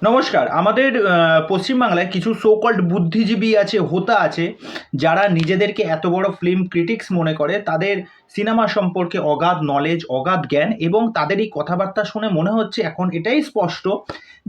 নমস্কার। আমাদের পশ্চিমবাংলায় কিছু সো কল্ড বুদ্ধিজীবী আছে, হোতা আছে, যারা নিজেদেরকে এত বড় ফিল্ম ক্রিটিক্স মনে করে। তাদের সিনেমা সম্পর্কে অগাধ নলেজ, অগাধ জ্ঞান, এবং তাদের এই কথাবার্তা শুনে মনে হচ্ছে এখন এটাই স্পষ্ট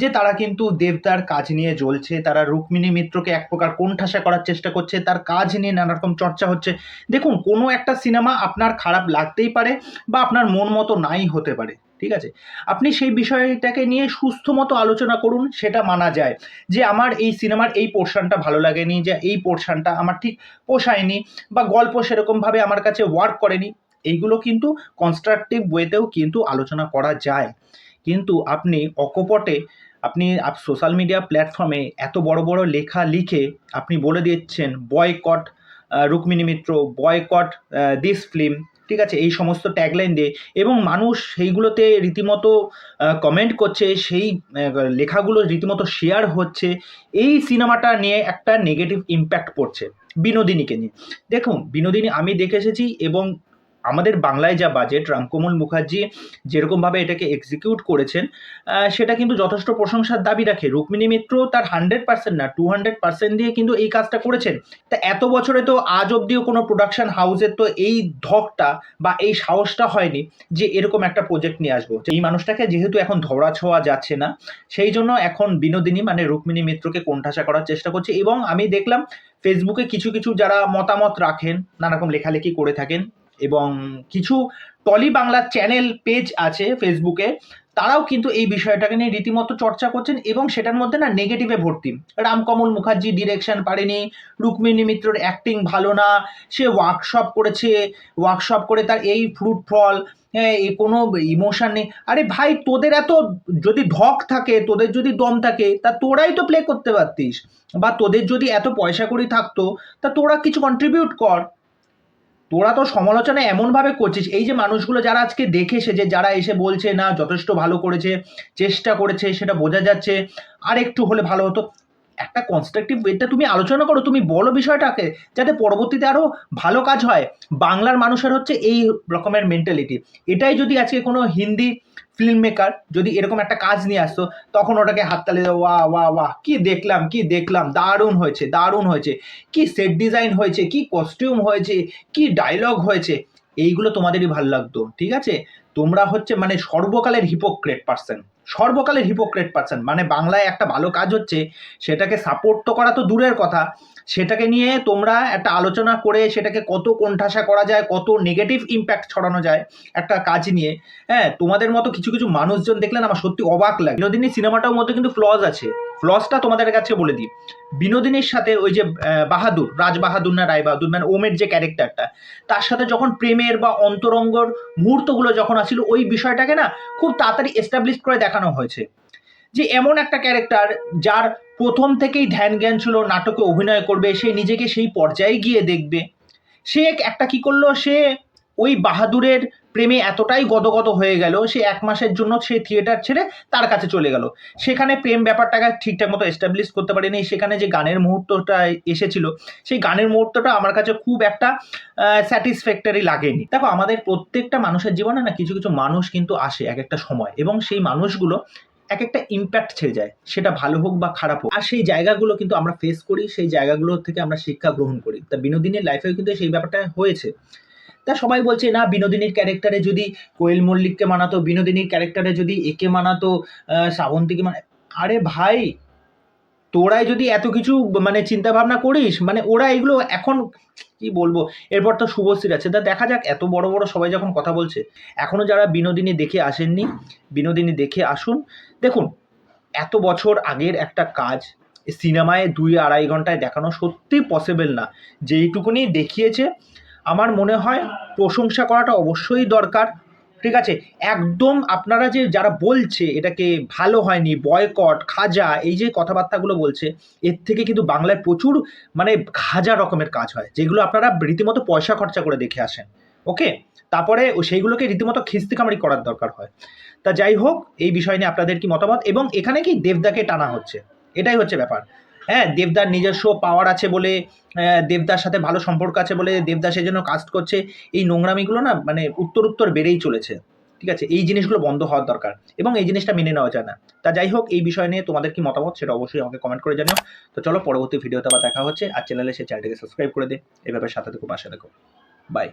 যে তারা কিন্তু দেবদার কাজ নিয়ে জ্বলছে। তারা রুক্মিণী মিত্রকে এক প্রকার কোণঠাসা করার চেষ্টা করছে, তার কাজ নিয়ে নানা রকম চর্চা হচ্ছে। দেখুন, কোনো একটা সিনেমা আপনার খারাপ লাগতেই পারে বা আপনার মন মতো নাই হতে পারে, ঠিক আছে? আপনি সেই বিষয়টাকে নিয়ে সুস্থ মতো আলোচনা করুন, সেটা মানা যায়। যে আমার এই সিনেমার এই পোর্শনটা ভালো লাগেনি, যে এই পোর্শনটা আমার ঠিক পোষায়নি, বা গল্প সেরকমভাবে আমার কাছে ওয়ার্ক করেনি। এইগুলো কিন্তু কনস্ট্রাকটিভ ওয়েতেও কিন্তু আলোচনা করা যায়। কিন্তু আপনি অকপটে আপনি সোশ্যাল মিডিয়া প্ল্যাটফর্মে এত বড় বড় লেখা লিখে আপনি বলে দিচ্ছেন boycott Rukmini Mitra, boycott this film, ঠিক আছে? এই সমস্ত ট্যাগলাইন দিয়ে, এবং মানুষ সেইগুলোতে রীতিমতো কমেন্ট করছে, সেই লেখাগুলো রীতিমতো শেয়ার হচ্ছে। এই সিনেমাটা নিয়ে একটা নেগেটিভ ইম্প্যাক্ট পড়ছে বিনোদিনীকে নিয়ে। দেখুন, বিনোদিনী আমি দেখে এসেছি, এবং আমাদের বাংলায় যা বাজেট, রামকমল মুখার্জি যেরকমভাবে এটাকে এক্সিকিউট করেছেন, সেটা কিন্তু যথেষ্ট প্রশংসার দাবি রাখে। রুক্মিণী মিত্র তার 100% না, 200% দিয়ে কিন্তু এই কাজটা করেছেন। তা এত বছরে তো আজ অব্দিও কোনো প্রোডাকশন হাউসের তো এই ধকটা বা এই সাহসটা হয়নি যে এরকম একটা প্রজেক্ট নিয়ে আসবো। এই মানুষটাকে যেহেতু এখন ধরা ছোঁয়া যাচ্ছে না, সেই জন্য এখন বিনোদিনী মানে রুক্মিণী মিত্রকে কোণঠাসা করার চেষ্টা করছে। এবং আমি দেখলাম ফেসবুকে কিছু কিছু যারা মতামত রাখেন, নানা রকম লেখালেখি করে থাকেন, এবং কিছু টলি বাংলা চ্যানেল পেজ আছে ফেসবুকে, তারাও কিন্তু এই বিষয়টাকে নিয়ে রীতিমতো চর্চা করছেন, এবং সেটার মধ্যে না নেগেটিভে ভর্তি। রামকমল মুখার্জি ডিরেকশন পারেনি, রুক্মিণী মিত্রর অ্যাক্টিং ভালো না, সে ওয়ার্কশপ করেছে, ওয়ার্কশপ করে তার এই ফ্রুট ফল, হ্যাঁ, এই কোনো ইমোশন নেই। আরে ভাই, তোদের এত যদি ধক থাকে, তোদের যদি দম থাকে, তা তোরাই তো প্লে করতে পারতিস। বা তোদের যদি এত পয়সা কড়ি থাকতো, তা তোরা কিছু কন্ট্রিবিউট কর। তোরা তো সমালোচনা এমনভাবে করছিস, এই যে মানুষগুলো যারা আজকে দেখে এসেছে, যারা এসে বলছে না যথেষ্ট ভালো করেছে, চেষ্টা করেছে, সেটা বোঝা যাচ্ছে, আর একটু হলে ভালো হতো। একটা কনস্ট্রাকটিভ ওয়েতে তুমি আলোচনা করো, তুমি বলো বিষয়টাকে, যাতে পরবর্তীতে আরো ভালো কাজ হয়। বাংলার মানুষের হচ্ছে এই রকমের মেন্টালিটি। এটাই যদি আজকে কোনো হিন্দি ফিল্ম মেকার যদি এরকম একটা কাজ নিয়ে আসতো, তখন ওটাকে হাততালি দেওয়া, ওয়াহ ওয়াহ ওয়াহ, কি দেখলাম কি দেখলাম, দারুণ হয়েছে দারুণ হয়েছে, কি সেট ডিজাইন হয়েছে, কি কস্টিউম হয়েছে, কি ডায়লগ হয়েছে। এইগুলো তোমাদেরই ভালো লাগতো, ঠিক আছে? তোমরা হচ্ছে মানে সর্বকালের হিপোক্রেট পার্সন, সর্বকালের হিপোক্রেট পার্সন। মানে বাংলায় একটা ভালো কাজ হচ্ছে, সেটাকে সাপোর্ট তো করা তো দূরের কথা, সেটাকে নিয়ে তোমরা একটা আলোচনা করে সেটাকে কত কোণঠাসা করা যায়, কত নেগেটিভ ইম্প্যাক্ট ছড়ানো যায় একটা কাজ নিয়ে। হ্যাঁ, তোমাদের মতো কিছু কিছু মানুষজন দেখলেন আমার সত্যি অবাক লাগে। বিনোদিনী সিনেমাটার মধ্যে কিন্তু ফ্লজ আছে। ফ্লসটা তোমাদের কাছে বলে দিই। বিনোদিনীর সাথে ওই যে বাহাদুর, রাজ বাহাদুর না রায় বাহাদুর, মানে ওমের যে ক্যারেক্টারটা, তার সাথে যখন প্রেমের বা অন্তরঙ্গর মুহূর্তগুলো যখন আসছিল, ওই বিষয়টাকে না খুব তাড়াতাড়ি এস্টাবলিশ করে দেখানো হয়েছে। যে এমন একটা ক্যারেক্টার যার প্রথম থেকেই ধ্যান জ্ঞান ছিল নাটকে অভিনয় করবে, সে নিজেকে সেই পর্যায়ে গিয়ে দেখবে। সে একটা কি করলো, সে ওই বাহাদুরের প্রেমে এতটাই গদগদ হয়ে গেল, সে 1 মাসের জন্য সে থিয়েটার ছেড়ে তার কাছে চলে গেল। সেখানে প্রেম ব্যাপারটাকে ঠিকঠাক মতো এস্টাবলিশ করতে পারেনি। সেখানে যে গানের মুহূর্তটা এসেছিল, সেই গানের মুহূর্তটা আমার কাছে খুব একটা স্যাটিসফ্যাক্টরি লাগেনি। দেখো, আমাদের প্রত্যেকটা মানুষের জীবনে না কিছু কিছু মানুষ কিন্তু আসে এক একটা সময়, এবং সেই মানুষগুলো এক একটা ইম্প্যাক্ট ছেড়ে যায়, সেটা ভালো হোক বা খারাপ হোক। আর সেই জায়গাগুলো কিন্তু আমরা ফেস করি, সেই জায়গাগুলো থেকে আমরা শিক্ষা গ্রহণ করি। তা বিনোদিনীর লাইফেও কিন্তু সেই ব্যাপারটা হয়েছে। তা সবাই বলছে না, বিনোদিনীর ক্যারেক্টারে যদি কোয়েল মল্লিককে মানাতো, বিনোদিনীর ক্যারেক্টারে যদি একে মানাতো, শ্রাবন্তীকে আরে ভাই, তোরাই যদি এত কিছু মানে চিন্তা ভাবনা করিস, মানে ওরা এগুলো এখন কি বলবো। এরপর তো শুভশ্রীর আছে, তা দেখা যাক। এত বড় বড় সবাই যখন কথা বলছে, এখনো যারা বিনোদিনী দেখে আসেননি, বিনোদিনী দেখে আসুন। দেখুন, এত বছর আগের একটা কাজ সিনেমায় 2-2.5 ঘন্টায় দেখানো সত্যি পসিবল না। যেইটুকুনি দেখিয়েছে, আমার মনে হয় প্রশংসা করাটা অবশ্যই দরকার, ঠিক আছে? একদম আপনারা যে যারা বলছে এটাকে ভালো হয়নি, বয়কট, খাজা, এই যে কথাবার্তাগুলো বলছে, এর থেকে কিন্তু বাংলায় প্রচুর মানে হাজার রকমের কাজ হয়, যেগুলো আপনারা রীতিমতো পয়সা খরচা করে দেখে আসেন। ওকে, তারপরে সেইগুলোকে রীতিমতো খিস্তিকামারি করার দরকার হয়। তা যাই হোক, এই বিষয় নিয়ে আপনাদের কি মতামত? এবং এখানে কি দেবদাকে টানা হচ্ছে, এটাই হচ্ছে ব্যাপার। হ্যাঁ, দেবদার নিজস্ব পাওয়ার আছে বলে, দেবদার সাথে ভালো সম্পর্ক আছে বলে দেবদা সেজন্য কাস্ট করছে। এই নোংরামিগুলো না মানে উত্তর উত্তর বেড়েই চলেছে। ঠিক আছে, এই জিনিসগুলো বন্ধ হওয়ার দরকার এবং এই জিনিসটা মেনে নেওয়া যায় না। তা যাই হোক, এই বিষয় নিয়ে তোমাদের কি মতামত সেটা অবশ্যই আমাকে কমেন্ট করে জানিও। তো চলো পরবর্তী ভিডিওতে আবার দেখা হচ্ছে। আর চ্যানেলে সেই চ্যানেলটাকে সাবস্ক্রাইব করে দে, এভাবে সাথে থেকো, পাশে থেকো। বাই।